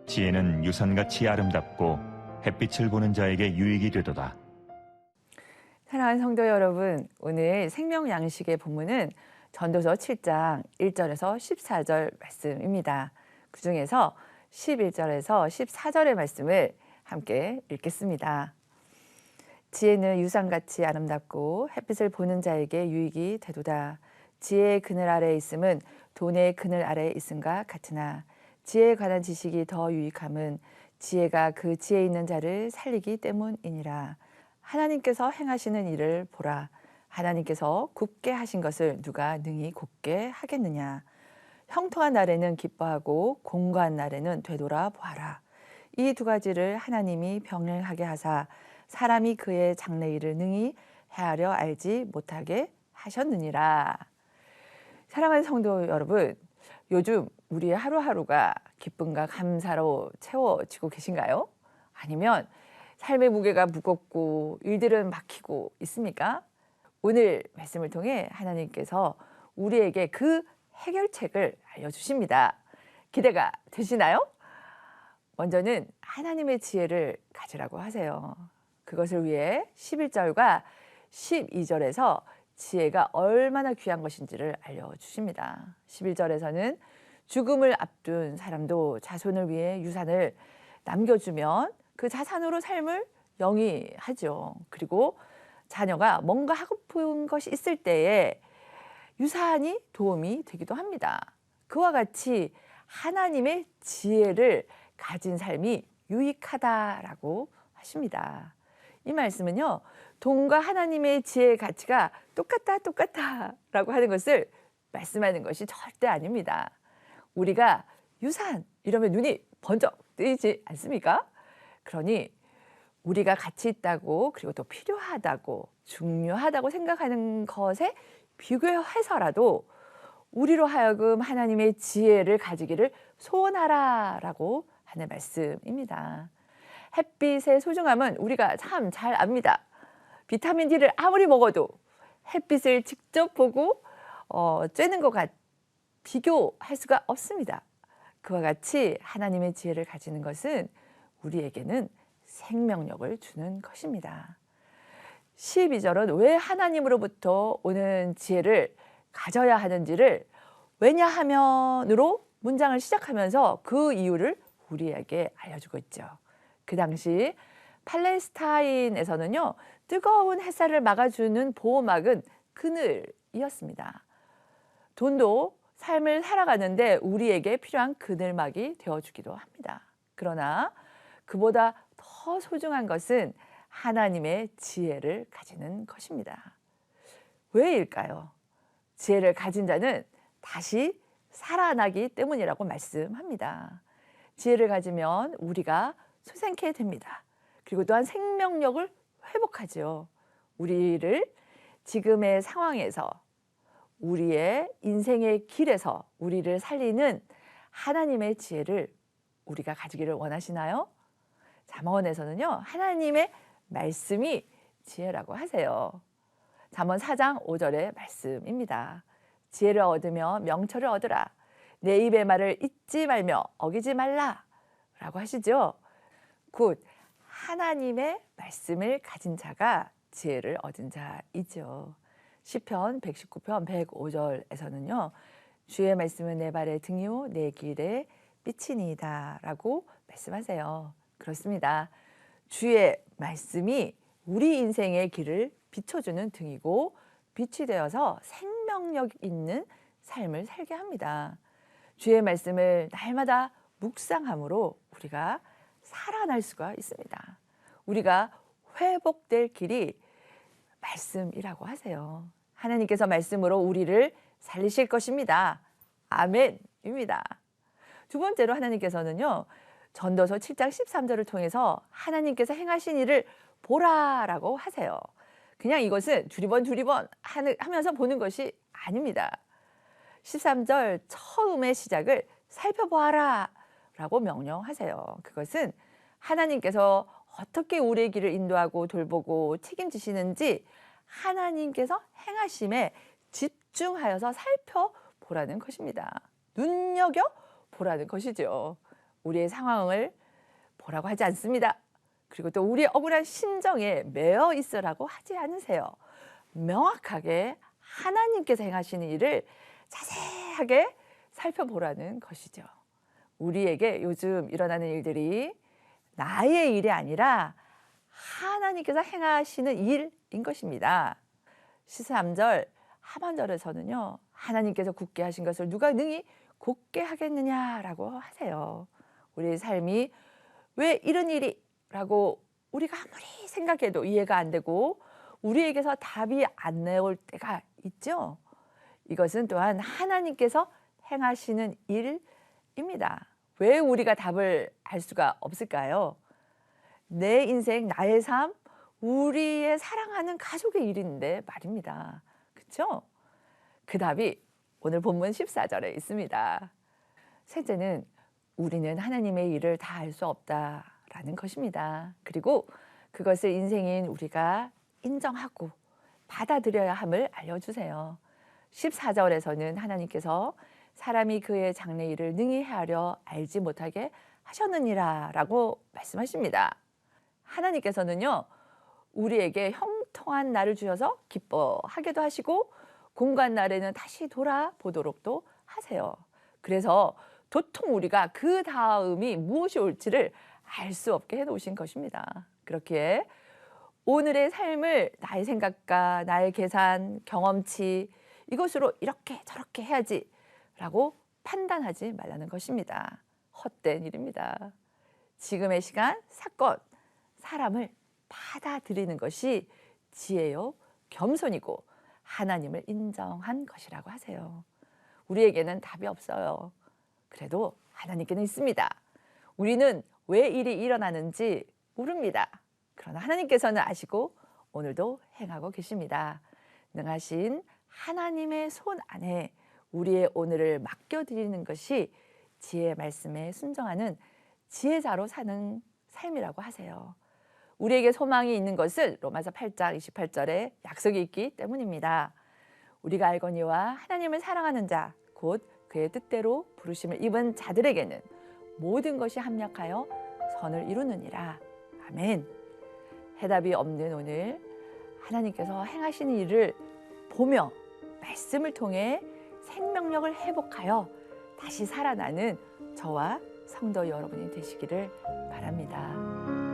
지혜는 유산같이 아름답고 햇빛을 보는 자에게 유익이 되도다. 사랑하는 성도 여러분, 오늘 생명 양식의 본문은 전도서 7장 1절에서 14절 말씀입니다. 그중에서 11절에서 14절의 말씀을 함께 읽겠습니다. 지혜는 유산같이 아름답고 햇빛을 보는 자에게 유익이 되도다. 지혜의 그늘 아래에 있음은 돈의 그늘 아래에 있음과 같으나 지혜에 관한 지식이 더 유익함은 지혜가 그 지혜 있는 자를 살리기 때문이니라. 하나님께서 행하시는 일을 보라. 하나님께서 굽게 하신 것을 누가 능히 곱게 하겠느냐. 형통한 날에는 기뻐하고 공고한 날에는 되돌아 보아라. 이 두 가지를 하나님이 병행하게 하사 사람이 그의 장래일을 능히 헤아려 알지 못하게 하셨느니라. 사랑하는 성도 여러분, 요즘 우리의 하루하루가 기쁨과 감사로 채워지고 계신가요? 아니면 삶의 무게가 무겁고 일들은 막히고 있습니까? 오늘 말씀을 통해 하나님께서 우리에게 그 해결책을 알려주십니다. 기대가 되시나요? 먼저는 하나님의 지혜를 가지라고 하세요. 그것을 위해 11절과 12절에서 지혜가 얼마나 귀한 것인지를 알려주십니다. 11절에서는 죽음을 앞둔 사람도 자손을 위해 유산을 남겨주면 그 자산으로 삶을 영위하죠. 그리고 자녀가 뭔가 하고픈 것이 있을 때에 유산이 도움이 되기도 합니다. 그와 같이 하나님의 지혜를 가진 삶이 유익하다라고 하십니다. 이 말씀은요, 돈과 하나님의 지혜의 가치가 똑같다라고 하는 것을 말씀하는 것이 절대 아닙니다. 우리가 유산 이러면 눈이 번쩍 뜨이지 않습니까? 그러니 우리가 가치 있다고 그리고 또 필요하다고 중요하다고 생각하는 것에 비교해서라도 우리로 하여금 하나님의 지혜를 가지기를 소원하라라고 하는 말씀입니다. 햇빛의 소중함은 우리가 참 잘 압니다. 비타민 D를 아무리 먹어도 햇빛을 직접 보고 쬐는 것 비교할 수가 없습니다. 그와 같이 하나님의 지혜를 가지는 것은 우리에게는 생명력을 주는 것입니다. 12절은 왜 하나님으로부터 오는 지혜를 가져야 하는지를 왜냐하면으로 문장을 시작하면서 그 이유를 우리에게 알려주고 있죠. 그 당시 팔레스타인에서는요, 뜨거운 햇살을 막아주는 보호막은 그늘이었습니다. 돈도 삶을 살아가는데 우리에게 필요한 그늘막이 되어주기도 합니다. 그러나 그보다 더 소중한 것은 하나님의 지혜를 가지는 것입니다. 왜일까요? 지혜를 가진 자는 다시 살아나기 때문이라고 말씀합니다. 지혜를 가지면 우리가 소생케 됩니다. 그리고 또한 생명력을 회복하죠. 우리를 지금의 상황에서 우리의 인생의 길에서 우리를 살리는 하나님의 지혜를 우리가 가지기를 원하시나요? 잠언에서는요, 하나님의 말씀이 지혜라고 하세요. 잠언 4장 5절의 말씀입니다. 지혜를 얻으며 명철을 얻으라. 내 입의 말을 잊지 말며 어기지 말라 라고 하시죠. 곧 하나님의 말씀을 가진 자가 지혜를 얻은 자이죠. 시편 119편 105절에서는요. 주의 말씀은 내 발의 등이요 내 길의 빛이니이다 라고 말씀하세요. 그렇습니다. 주의 말씀이 우리 인생의 길을 비춰주는 등이고 빛이 되어서 생명력 있는 삶을 살게 합니다. 주의 말씀을 날마다 묵상함으로 우리가 살아날 수가 있습니다. 우리가 회복될 길이 말씀이라고 하세요. 하나님께서 말씀으로 우리를 살리실 것입니다. 아멘입니다. 두 번째로 하나님께서는요, 전도서 7장 13절을 통해서 하나님께서 행하신 일을 보라라고 하세요. 그냥 이것은 두리번 하면서 보는 것이 아닙니다. 13절 처음의 시작을 살펴보아라 라고 명령하세요. 그것은 하나님께서 어떻게 우리의 길을 인도하고 돌보고 책임지시는지 하나님께서 행하심에 집중하여서 살펴보라는 것입니다. 눈여겨보라는 것이죠. 우리의 상황을 보라고 하지 않습니다. 그리고 또 우리의 억울한 심정에 매여 있으라고 하지 않으세요. 명확하게 하나님께서 행하시는 일을 자세하게 살펴보라는 것이죠. 우리에게 요즘 일어나는 일들이 나의 일이 아니라 하나님께서 행하시는 일인 것입니다. 13절 하반절에서는요. 하나님께서 굳게 하신 것을 누가 능히 곧게 하겠느냐라고 하세요. 우리의 삶이 왜 이런 일이? 라고 우리가 아무리 생각해도 이해가 안 되고 우리에게서 답이 안 나올 때가 있죠. 이것은 또한 하나님께서 행하시는 일입니다. 왜 우리가 답을 알 수가 없을까요? 내 인생, 나의 삶, 우리의 사랑하는 가족의 일인데 말입니다. 그렇죠? 그 답이 오늘 본문 14절에 있습니다. 셋째는 우리는 하나님의 일을 다 알 수 없다라는 것입니다. 그리고 그것을 인생인 우리가 인정하고 받아들여야 함을 알려주세요. 14절에서는 하나님께서 사람이 그의 장래일을 능히 헤아려 알지 못하게 하셨느니라 라고 말씀하십니다. 하나님께서는요, 우리에게 형통한 날을 주셔서 기뻐하게도 하시고 공고한 날에는 다시 돌아보도록도 하세요. 그래서 도통 우리가 그 다음이 무엇이 올지를 알 수 없게 해놓으신 것입니다. 그렇기에 오늘의 삶을 나의 생각과 나의 계산, 경험치 이것으로 이렇게 저렇게 해야지 라고 판단하지 말라는 것입니다. 헛된 일입니다. 지금의 시간, 사건, 사람을 받아들이는 것이 지혜요, 겸손이고 하나님을 인정한 것이라고 하세요. 우리에게는 답이 없어요. 그래도 하나님께는 있습니다. 우리는 왜 일이 일어나는지 모릅니다. 그러나 하나님께서는 아시고 오늘도 행하고 계십니다. 능하신 하나님의 손 안에 우리의 오늘을 맡겨드리는 것이 지혜의 말씀에 순종하는 지혜자로 사는 삶이라고 하세요. 우리에게 소망이 있는 것은 로마서 8장 28절에 약속이 있기 때문입니다. 우리가 알거니와 하나님을 사랑하는 자, 곧 그의 뜻대로 부르심을 입은 자들에게는 모든 것이 합력하여 선을 이루느니라. 아멘. 해답이 없는 오늘 하나님께서 행하시는 일을 보며 말씀을 통해 생명력을 회복하여 다시 살아나는 저와 성도 여러분이 되시기를 바랍니다.